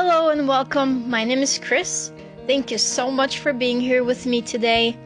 Hello and welcome. My name is Chris. Thank you so much for being here with me today.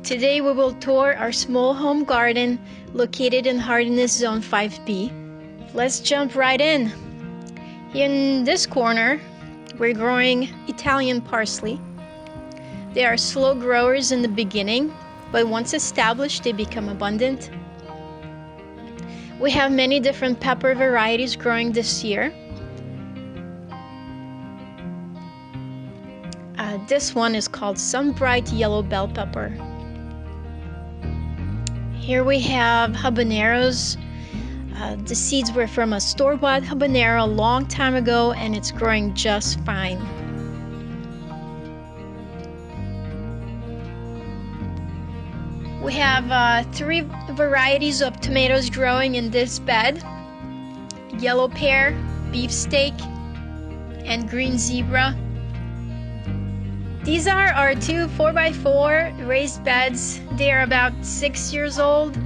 Today we will tour our small home garden located in Hardiness Zone 5B. Let's jump right in. In this corner, we're growing Italian parsley. They are slow growers in the beginning, but once established, they become abundant. We have many different pepper varieties growing this year. This one is called some bright yellow bell pepper. Here we have habaneros. The seeds were from a store-bought habanero a long time ago, and it's growing just fine. We have 3 varieties of tomatoes growing in this bed: yellow pear, beefsteak, and green zebra. These are our 2 4x4 raised beds. They are about 6 years old.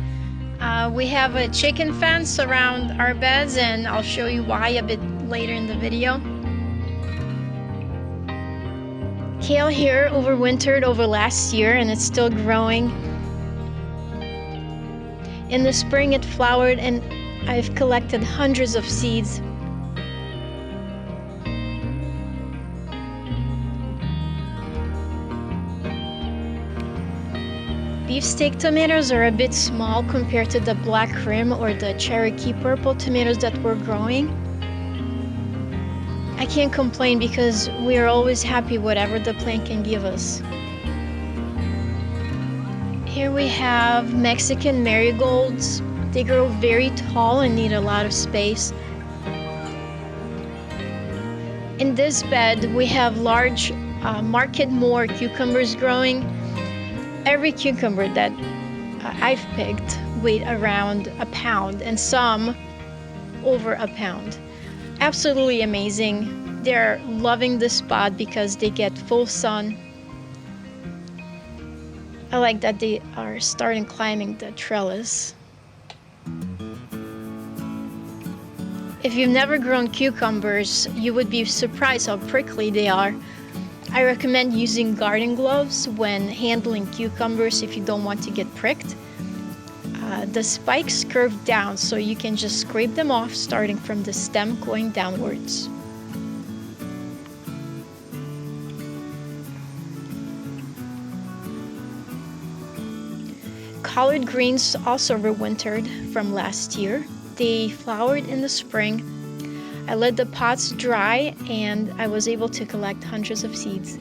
We have a chicken fence around our beds, and I'll show you why a bit later in the video. Kale here overwintered over last year, and it's still growing. In the spring it flowered, and I've collected hundreds of seeds. Beefsteak tomatoes are a bit small compared to the black rim or the Cherokee purple tomatoes that we're growing. I can't complain because we are always happy whatever the plant can give us. Here we have Mexican marigolds. They grow very tall and need a lot of space. In this bed we have large Market More cucumbers growing. Every cucumber that I've picked weighed around a pound, and some over a pound. Absolutely amazing. They're loving this spot because they get full sun. I like that they are starting climbing the trellis. If you've never grown cucumbers, you would be surprised how prickly they are. I recommend using garden gloves when handling cucumbers if you don't want to get pricked. The spikes curve down, so you can just scrape them off starting from the stem going downwards. Collard greens also overwintered from last year. They flowered in the spring. I let the pots dry, and I was able to collect hundreds of seeds.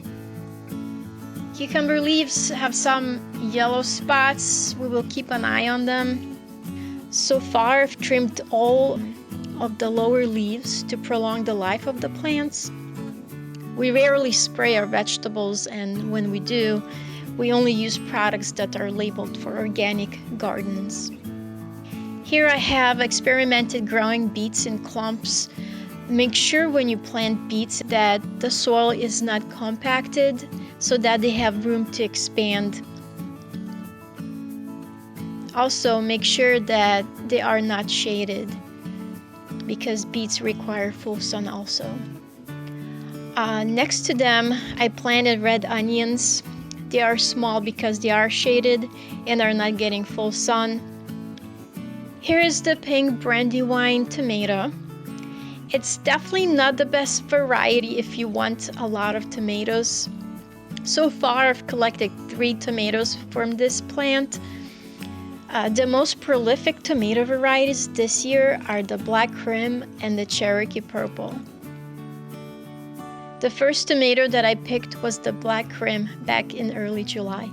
Cucumber leaves have some yellow spots. We will keep an eye on them. So far, I've trimmed all of the lower leaves to prolong the life of the plants. We rarely spray our vegetables, and when we do, we only use products that are labeled for organic gardens. Here I have experimented growing beets in clumps. Make sure when you plant beets that the soil is not compacted so that they have room to expand. Also, make sure that they are not shaded because beets require full sun also. Next to them, I planted red onions. They are small because they are shaded and are not getting full sun. Here is the pink brandywine tomato. It's definitely not the best variety if you want a lot of tomatoes. So far, I've collected 3 tomatoes from this plant. The most prolific tomato varieties this year are the black rim and the Cherokee purple. The first tomato that I picked was the black rim back in early July.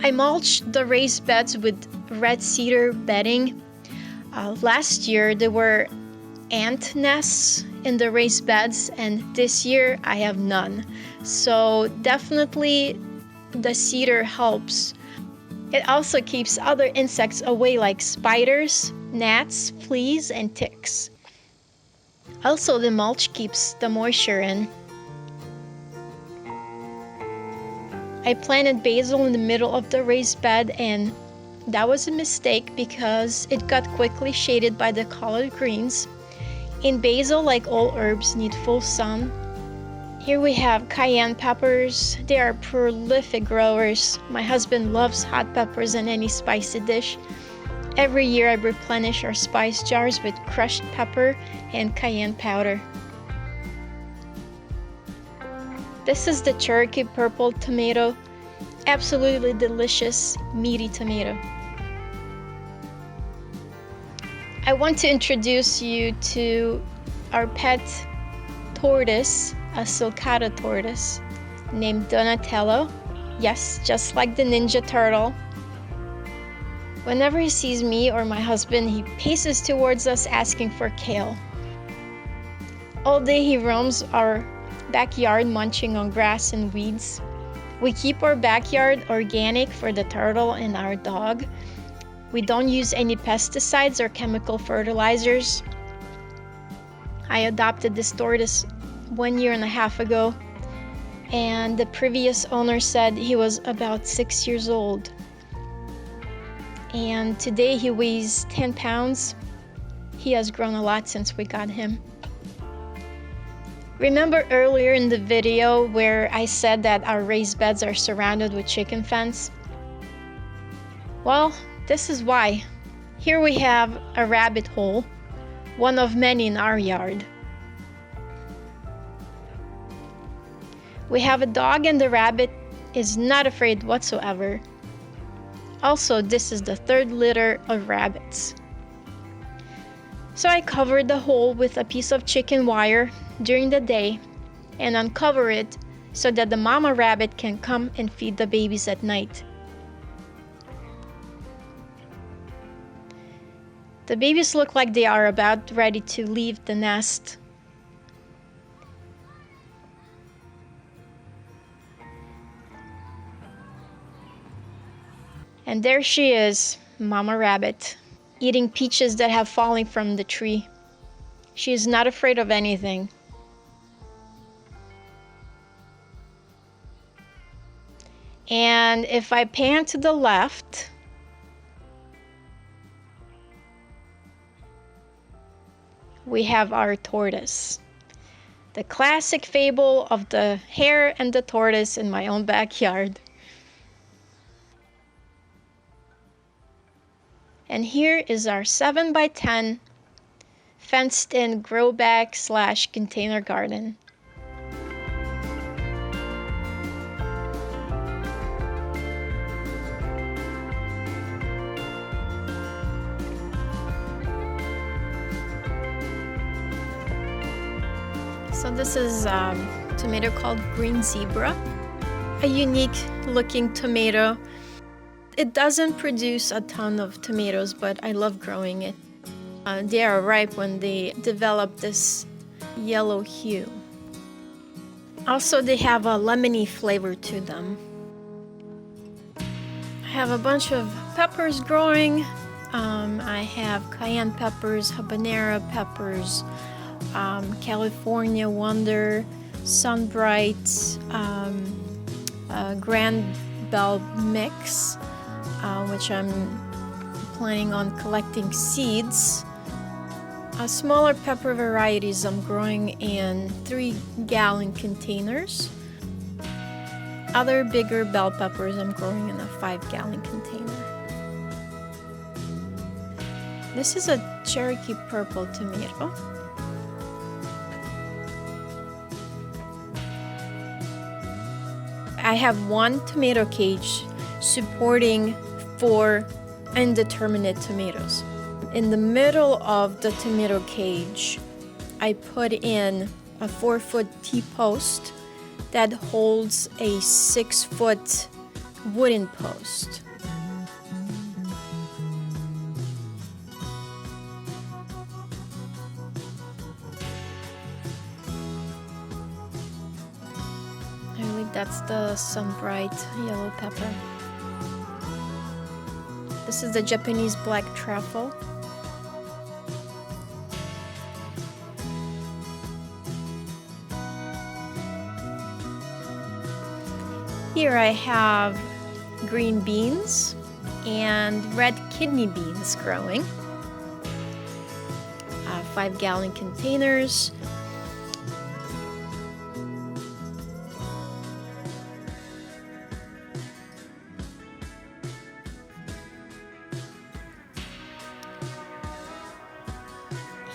I mulched the raised beds with red cedar bedding. Last year there were ant nests in the raised beds, and this year I have none. So definitely the cedar helps. It also keeps other insects away like spiders, gnats, fleas, and ticks. Also, the mulch keeps the moisture in. I planted basil in the middle of the raised bed, and that was a mistake because it got quickly shaded by the collard greens. And basil, like all herbs, need full sun. Here we have cayenne peppers. They are prolific growers. My husband loves hot peppers in any spicy dish. Every year I replenish our spice jars with crushed pepper and cayenne powder. This is the Cherokee purple tomato. Absolutely delicious, meaty tomato. I want to introduce you to our pet tortoise, a sulcata tortoise named Donatello. Yes, just like the Ninja Turtle. Whenever he sees me or my husband, he paces towards us asking for kale. All day he roams our backyard munching on grass and weeds. We keep our backyard organic for the turtle and our dog. We don't use any pesticides or chemical fertilizers. I adopted this tortoise 1.5 years ago, and the previous owner said he was about 6 years old. And today he weighs 10 pounds. He has grown a lot since we got him. Remember earlier in the video where I said that our raised beds are surrounded with chicken fence? Well, this is why. Here we have a rabbit hole, one of many in our yard. We have a dog and the rabbit is not afraid whatsoever. Also, this is the 3rd litter of rabbits. So I covered the hole with a piece of chicken wire during the day and uncover it so that the mama rabbit can come and feed the babies at night. The babies look like they are about ready to leave the nest. And there she is, Mama Rabbit, eating peaches that have fallen from the tree. She is not afraid of anything. And if I pan to the left, we have our tortoise. The classic fable of the hare and the tortoise in my own backyard. And here is our 7x10 fenced-in grow bag / container garden. So this is a tomato called Green Zebra, a unique looking tomato. It doesn't produce a ton of tomatoes, but I love growing it. They are ripe when they develop this yellow hue. Also, they have a lemony flavor to them. I have a bunch of peppers growing. I have cayenne peppers, habanero peppers, California Wonder, Sunbright, Grand Bell mix, which I'm planning on collecting seeds. Smaller pepper varieties I'm growing in 3-gallon containers. Other bigger bell peppers I'm growing in a 5-gallon container. This is a Cherokee purple tomato. I have one tomato cage supporting 4 indeterminate tomatoes. In the middle of the tomato cage, I put in a 4-foot T-post that holds a 6-foot wooden post. I believe that's the Sunbright yellow pepper. This is the Japanese black truffle. Here I have green beans and red kidney beans growing. 5-gallon containers.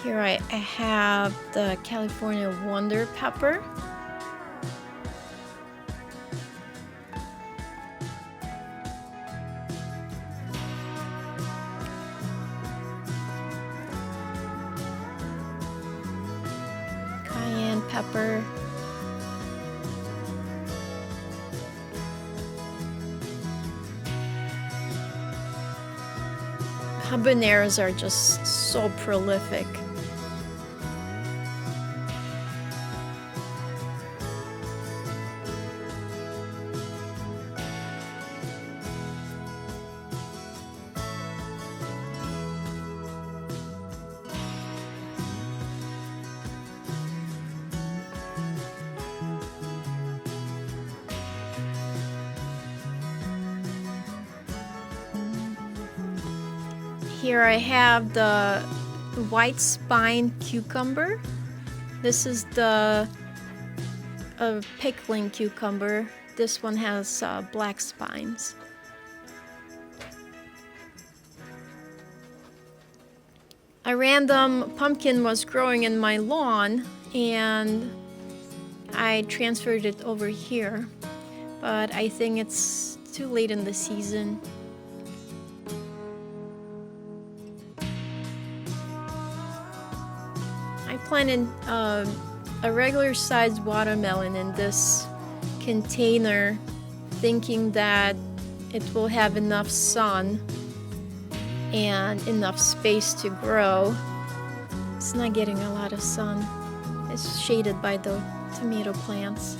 Here I have the California Wonder Pepper. Cayenne pepper. Habaneros are just so prolific. Here I have the white spine cucumber. This is the pickling cucumber. This one has black spines. A random pumpkin was growing in my lawn and I transferred it over here, but I think it's too late in the season. I planted a regular sized watermelon in this container thinking that it will have enough sun and enough space to grow. It's not getting a lot of sun. It's shaded by the tomato plants.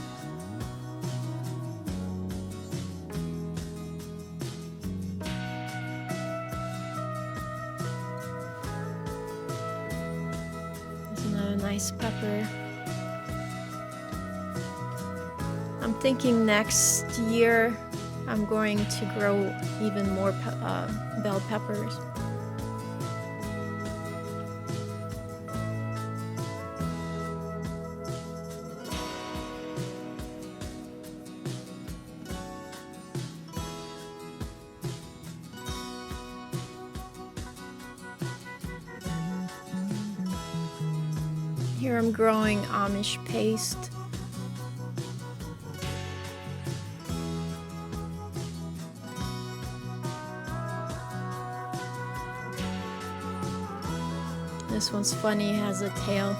Another nice pepper. I'm thinking next year I'm going to grow even more bell peppers. Here I'm growing Amish paste. This one's funny, it has a tail.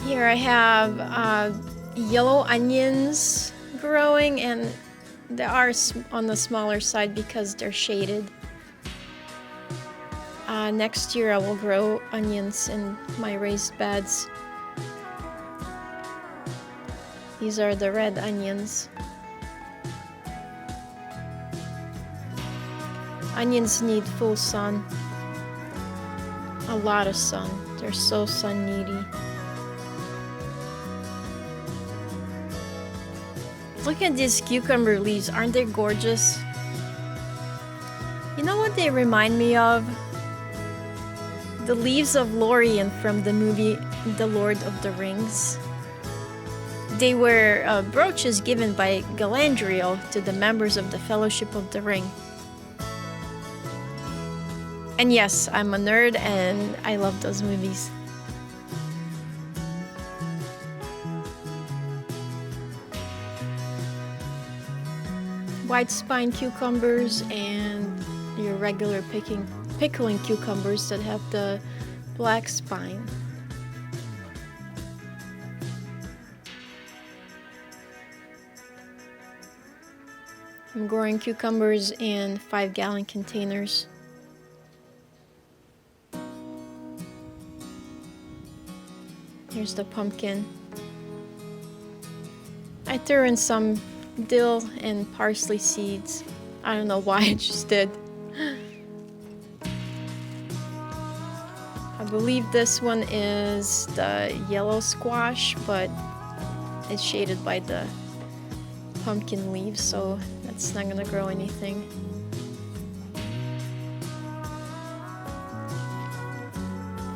Here I have yellow onions growing, and they are on the smaller side because they're shaded. Next year I will grow onions in my raised beds. These are the red onions. Onions need full sun. A lot of sun. They're so sun needy. Look at these cucumber leaves, aren't they gorgeous? You know what they remind me of? The leaves of Lorien from the movie The Lord of the Rings. They were brooches given by Galadriel to the members of the Fellowship of the Ring. And yes, I'm a nerd and I love those movies. White spine cucumbers and your regular pickling cucumbers that have the black spine. I'm growing cucumbers in 5-gallon containers. Here's the pumpkin. I threw in some dill and parsley seeds. I don't know why I just did. I believe this one is the yellow squash, but it's shaded by the pumpkin leaves, so that's not gonna grow anything.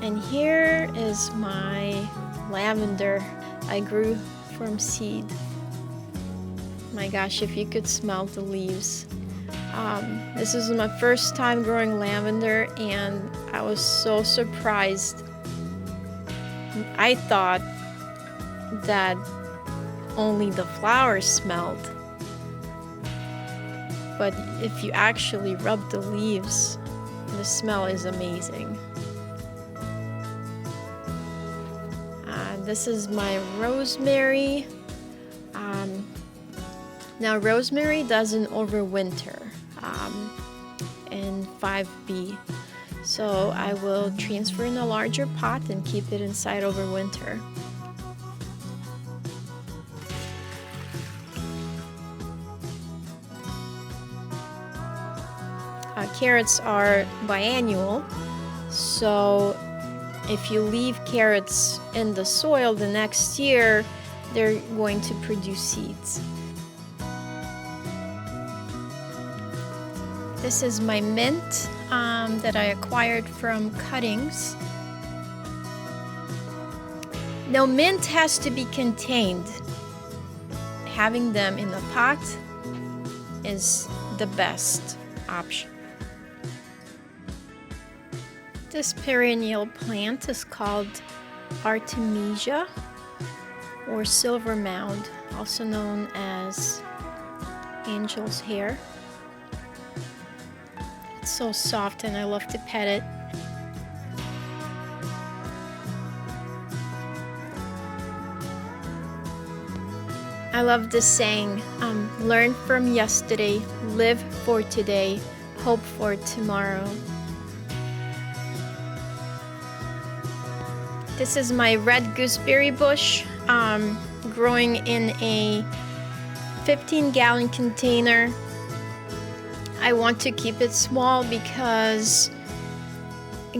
And here is my lavender I grew from seed. My gosh, if you could smell the leaves. This is my first time growing lavender, and I was so surprised. I thought that only the flowers smelled, but if you actually rub the leaves, the smell is amazing. This is my rosemary. Now rosemary doesn't overwinter in 5B, so I will transfer in a larger pot and keep it inside over winter. Carrots are biannual, so if you leave carrots in the soil the next year, they're going to produce seeds. This is my mint that I acquired from cuttings. Now, mint has to be contained. Having them in a pot is the best option. This perennial plant is called Artemisia or silver mound, also known as angel's hair. It's so soft and I love to pet it. I love this saying, learn from yesterday, live for today, hope for tomorrow. This is my red gooseberry bush, growing in a 15-gallon container. I want to keep it small because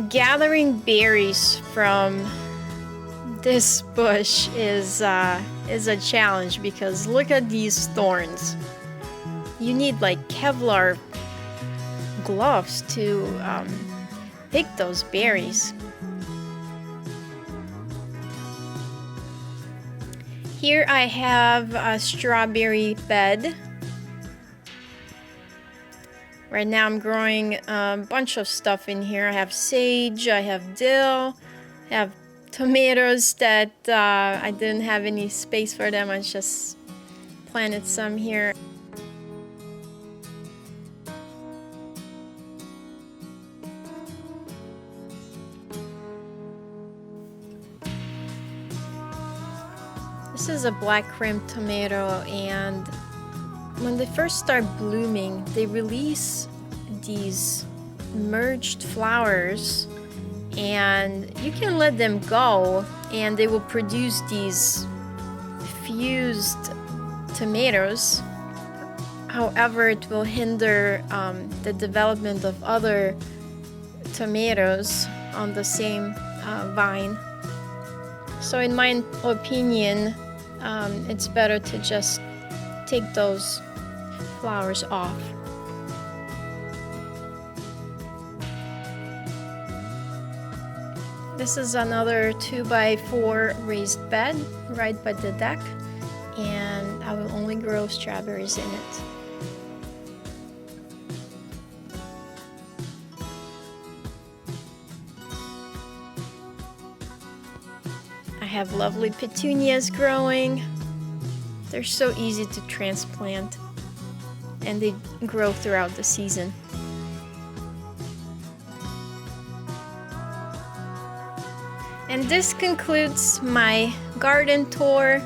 gathering berries from this bush is a challenge, because look at these thorns. You need like Kevlar gloves to pick those berries. Here I have a strawberry bed. Right now I'm growing a bunch of stuff in here. I have sage, I have dill, I have tomatoes that I didn't have any space for them. I just planted some here. This is a black cream tomato, and when they first start blooming, they release these merged flowers, and you can let them go and they will produce these fused tomatoes. However, it will hinder the development of other tomatoes on the same vine. So in my opinion, it's better to just take those flowers off. This is another 2x4 raised bed right by the deck, and I will only grow strawberries in it. I have lovely petunias growing. They're so easy to transplant, and they grow throughout the season. And this concludes my garden tour.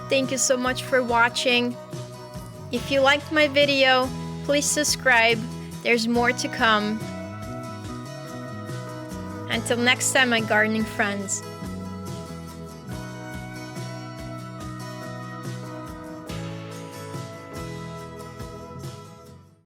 Thank you so much for watching. If you liked my video, please subscribe. There's more to come. Until next time, my gardening friends.